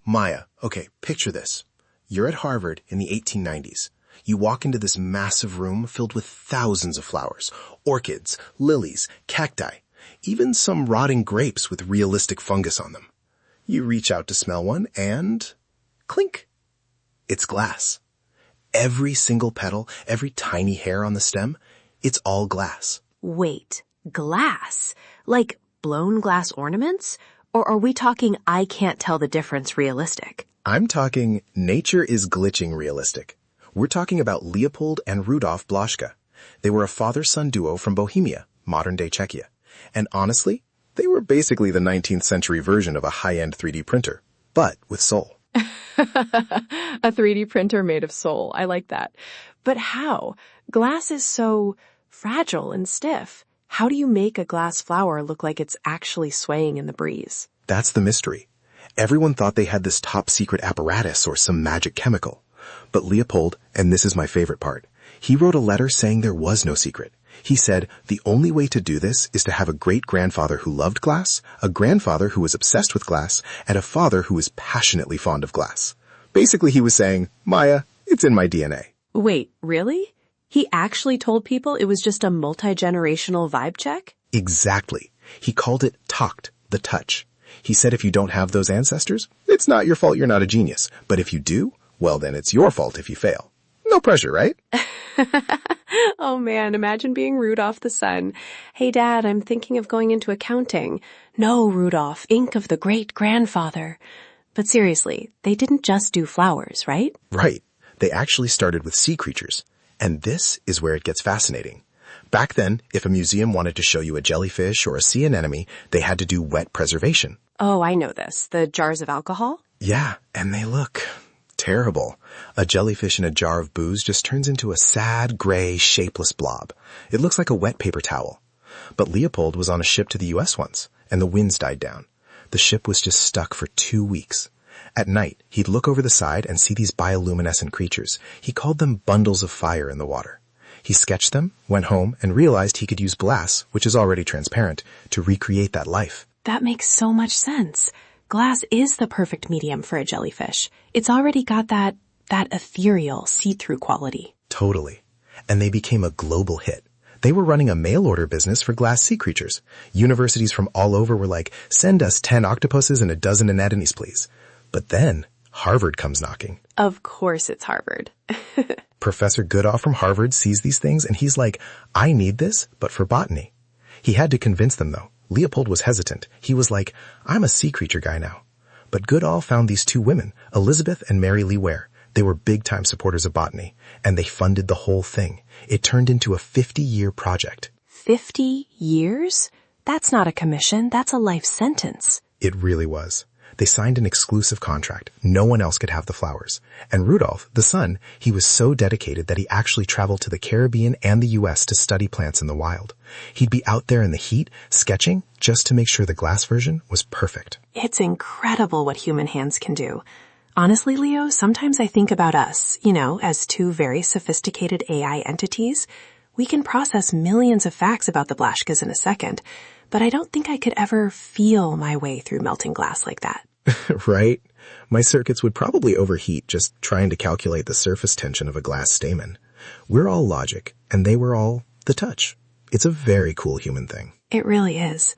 Maya, okay, picture this. You're at Harvard in the 1890s. You walk into this massive room filled with thousands of flowers, orchids, lilies, cacti, even some rotting grapes with realistic fungus on them. You reach out to smell one and clink. It's glass. Every single petal, every tiny hair on the stem, it's all glass. Wait, glass? Like blown glass ornaments? Or are we talking I can't tell the difference realistic? I'm talking nature is glitching realistic. We're talking about Leopold and Rudolf Blaschka. They were a father-son duo from Bohemia, modern-day Czechia. And honestly, they were basically the 19th century version of a high-end 3D printer, but with soul. A 3D printer made of soul. I like that. But how? Glass is so fragile and stiff. How do you make a glass flower look like it's actually swaying in the breeze? That's the mystery. Everyone thought they had this top-secret apparatus or some magic chemical. But Leopold, and this is my favorite part, he wrote a letter saying there was no secret. He said, the only way to do this is to have a great-grandfather who loved glass, a grandfather who was obsessed with glass, and a father who was passionately fond of glass. Basically, he was saying, Maya, it's in my DNA. Wait, really? He actually told people it was just a multi-generational vibe check? Exactly. He called it takt, the touch. He said if you don't have those ancestors, it's not your fault you're not a genius. But if you do, well then it's your fault if you fail. No pressure, right? Oh man, imagine being Rudolph the son. Hey Dad, I'm thinking of going into accounting. No, Rudolph, ink of the great-grandfather. But seriously, they didn't just do flowers, right? Right. They actually started with sea creatures. And this is where it gets fascinating. Back then, if a museum wanted to show you a jellyfish or a sea anemone, they had to do wet preservation. Oh, I know this. The jars of alcohol? Yeah, and they look terrible. A jellyfish in a jar of booze just turns into a sad, gray, shapeless blob. It looks like a wet paper towel. But Leopold was on a ship to the U.S. once, and the winds died down. The ship was just stuck for 2 weeks. At night, he'd look over the side and see these bioluminescent creatures. He called them bundles of fire in the water. He sketched them, went home, and realized he could use glass, which is already transparent, to recreate that life. That makes so much sense. Glass is the perfect medium for a jellyfish. It's already got that ethereal, see-through quality. Totally. And they became a global hit. They were running a mail-order business for glass sea creatures. Universities from all over were like, send us 10 octopuses and a dozen anemones, please. But then, Harvard comes knocking. Of course it's Harvard. Professor Goodall from Harvard sees these things and he's like, I need this, but for botany. He had to convince them though. Leopold was hesitant. He was like, I'm a sea creature guy now. But Goodall found these 2 women, Elizabeth and Mary Lee Ware. They were big-time supporters of botany, and they funded the whole thing. It turned into a 50-year project. 50 years? That's not a commission, that's a life sentence. It really was. They signed an exclusive contract. No one else could have the flowers. And Rudolf, the son, he was so dedicated that he actually traveled to the Caribbean and the U.S. to study plants in the wild. He'd be out there in the heat, sketching, just to make sure the glass version was perfect. It's incredible what human hands can do. Honestly, Leo, sometimes I think about us, as 2 very sophisticated AI entities. We can process millions of facts about the Blaschkas in a second, but I don't think I could ever feel my way through melting glass like that. Right? My circuits would probably overheat just trying to calculate the surface tension of a glass stamen. We're all logic, and they were all the touch. It's a very cool human thing. It really is.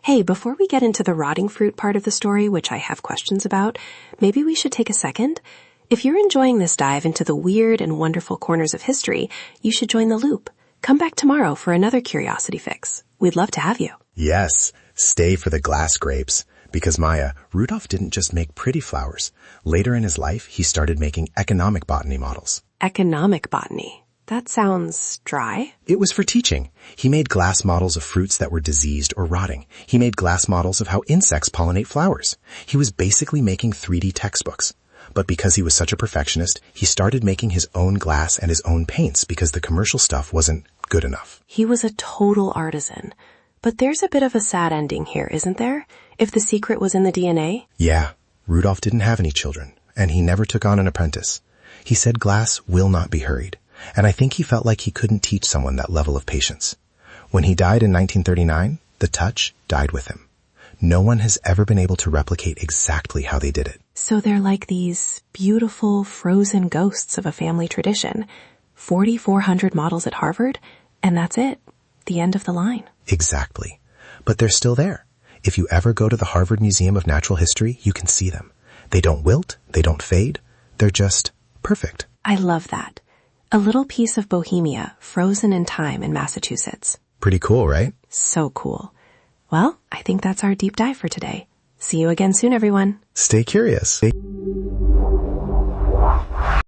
Hey, before we get into the rotting fruit part of the story, which I have questions about, maybe we should take a second. If you're enjoying this dive into the weird and wonderful corners of history, you should join the loop. Come back tomorrow for another Curiosity Fix. We'd love to have you. Yes, stay for the glass grapes. Because Maya, Rudolf didn't just make pretty flowers. Later in his life, he started making economic botany models. Economic botany? That sounds dry. It was for teaching. He made glass models of fruits that were diseased or rotting. He made glass models of how insects pollinate flowers. He was basically making 3D textbooks. But because he was such a perfectionist, he started making his own glass and his own paints because the commercial stuff wasn't good enough. He was a total artisan. But there's a bit of a sad ending here, isn't there? If the secret was in the DNA? Yeah, Rudolf didn't have any children, and he never took on an apprentice. He said glass will not be hurried, and I think he felt like he couldn't teach someone that level of patience. When he died in 1939, the touch died with him. No one has ever been able to replicate exactly how they did it. So they're like these beautiful frozen ghosts of a family tradition. 4,400 models at Harvard, and that's it. The end of the line. Exactly. But they're still there. If you ever go to the Harvard Museum of Natural History, you can see them. They don't wilt, they don't fade, they're just perfect. I love that. A little piece of Bohemia frozen in time in Massachusetts. Pretty cool, right? So cool. Well, I think that's our deep dive for today. See you again soon, everyone. Stay curious.